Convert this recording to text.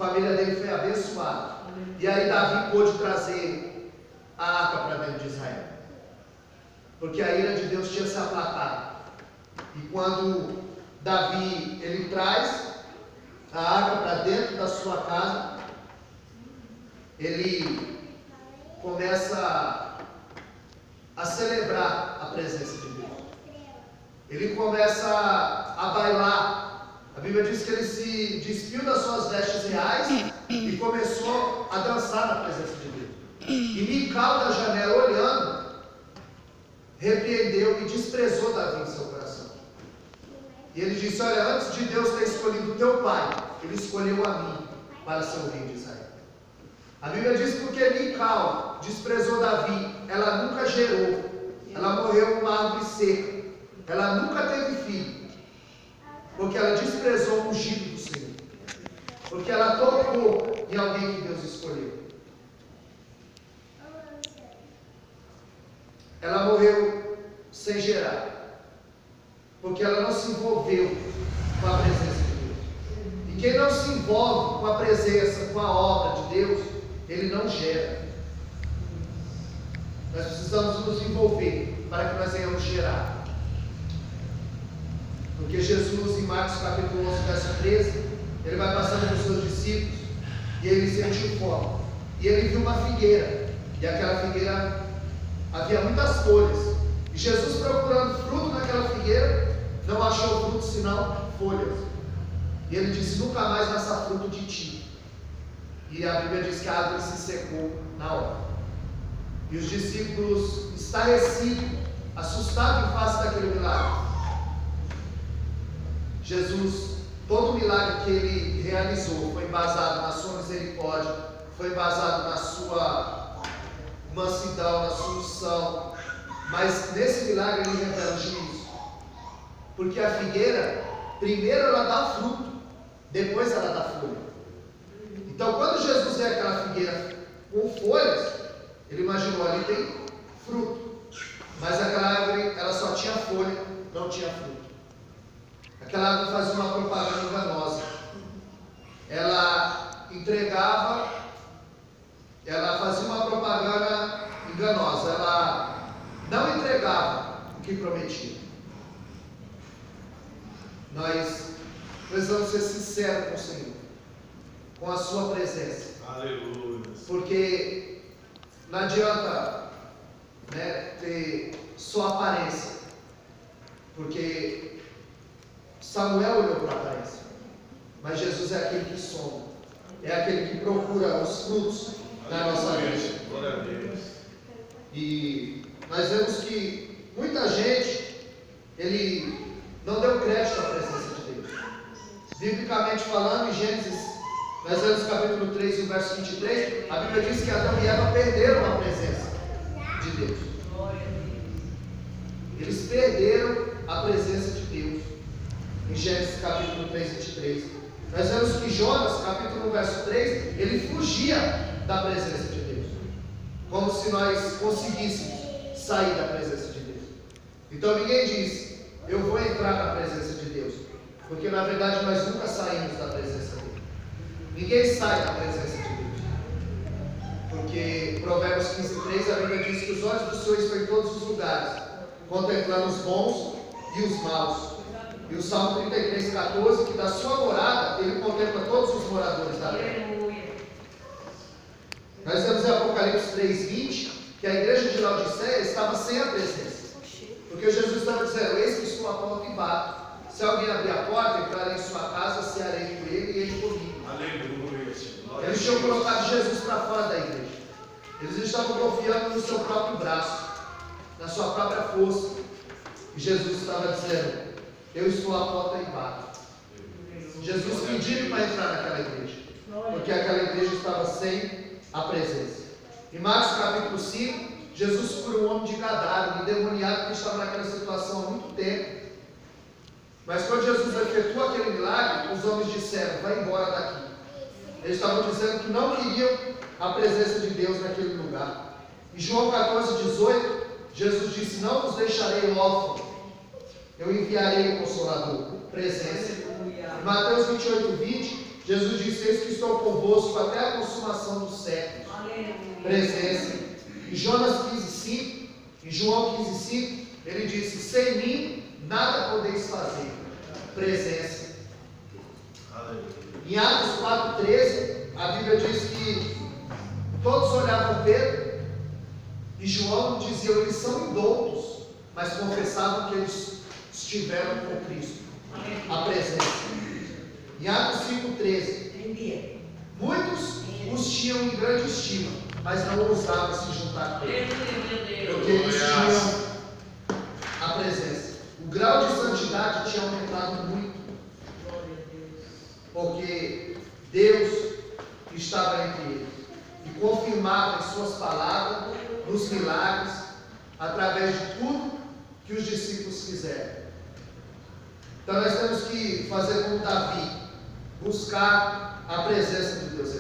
família dele foi abençoada. E aí Davi pôde trazer a arca para dentro de Israel, porque a ira de Deus tinha se aplacado. E quando Davi ele traz a arca para dentro da sua casa, ele começa a celebrar a presença de Deus. Ele começa a bailar. A Bíblia diz que ele se despiu das suas vestes reais e começou a dançar na presença de Deus. E Mical, da janela, olhando, repreendeu e desprezou Davi em seu coração. E ele disse: olha, antes de Deus ter escolhido o teu pai, ele escolheu a mim para ser o rei de Israel. A Bíblia diz porque Mical desprezou Davi, ela nunca gerou, ela morreu uma árvore seca, ela nunca teve filho, porque ela desprezou o ungido do Senhor, porque ela tocou em alguém que Deus escolheu. Ela morreu sem gerar, porque ela não se envolveu com a presença de Deus. E quem não se envolve com a presença, com a obra de Deus, ele não gera. Nós precisamos nos envolver para que nós venhamos gerar. Porque Jesus, em Marcos capítulo 11, verso 13, ele vai passando com os seus discípulos e ele sentiu fome. E ele viu uma figueira, e aquela figueira havia muitas folhas. E Jesus, procurando fruto naquela figueira, não achou fruto senão folhas. E ele disse: nunca mais nasça fruto de ti. E a Bíblia diz que a árvore se secou na hora. E os discípulos, estarrecidos, assustados em face daquele milagre. Jesus, todo o milagre que ele realizou foi embasado na sua misericórdia, foi embasado na sua mansidão, na sua unção. Mas nesse milagre ele revela o juízo. Porque a figueira, primeiro ela dá fruto, depois ela dá folha. Então quando Jesus vê aquela figueira com folhas, ele imaginou: ali tem fruto. Mas aquela árvore, ela só tinha folha, não tinha fruto. Aquela árvore fazia uma propaganda enganosa. Ela entregava, ela fazia uma propaganda enganosa. Ela não entregava o que prometia. Nós precisamos ser sinceros com o Senhor, com a sua presença. Aleluia. Porque não adianta, ter só aparência. Porque Samuel olhou para a aparência, mas Jesus é aquele que soma, é aquele que procura os frutos da nossa vida. Glória a Deus. E nós vemos que muita gente, ele não deu crédito à presença de Deus. Biblicamente falando, em Gênesis, nós vemos capítulo 3 e o verso 23, a Bíblia diz que Adão e Eva perderam a presença de Deus. Eles perderam a presença de Deus. Em Gênesis capítulo 3, 23. Nós vemos que Jonas, capítulo 1, verso 3, ele fugia da presença de Deus. Como se nós conseguíssemos sair da presença de Deus. Então ninguém diz: eu vou entrar na presença de Deus. Porque na verdade nós nunca saímos da presença dele. Ninguém sai da presença de Deus. Porque Provérbios 15, 3, a Bíblia diz que os olhos do Senhor estão em todos os lugares, contemplando os bons e os maus. E o Salmo 33, 14, que da sua morada ele contempla todos os moradores da terra. Nós vemos em Apocalipse 3, 20, que a igreja de Laodiceia estava sem a presença. Porque Jesus estava dizendo: eis que estou à porta e bato. Se alguém abrir a porta, entrarei em sua casa, cearei com ele e ele comigo. Aleluia. Eles tinham colocado Jesus para fora da igreja. Eles estavam confiando no seu próprio braço, na sua própria força. E Jesus estava dizendo: eu estou à porta e bato. Jesus pediu para entrar naquela igreja, porque aquela igreja estava sem a presença. Em Marcos capítulo 5, Jesus cura um homem de Gadara, um endemoniado que estava naquela situação há muito tempo. Mas quando Jesus efetua aquele milagre, os homens disseram: vai embora daqui. Eles estavam dizendo que não queriam a presença de Deus naquele lugar. Em João 14, 18, Jesus disse: não vos deixarei órfãos, eu enviarei o Consolador, presença. Em Mateus 28, 20, Jesus disse: eis que estou convosco até a consumação dos séculos. Presença. Em Jonas 15:5, em João 15:5, ele disse: sem mim nada podeis fazer. Presença. Em Atos 4:13, a Bíblia diz que todos olhavam Pedro e João, diziam: eles são indoutos, mas confessavam que eles estiveram com Cristo. A presença. Em Atos 5:13, muitos os tinham em grande estima, mas não ousavam se juntar com ele, porque eles tinham a presença. O grau de santidade tinha aumentado muito, porque Deus estava entre eles e confirmava em suas palavras, nos milagres, através de tudo que os discípulos fizeram. Então nós temos que fazer como Davi, buscar a presença de Deus.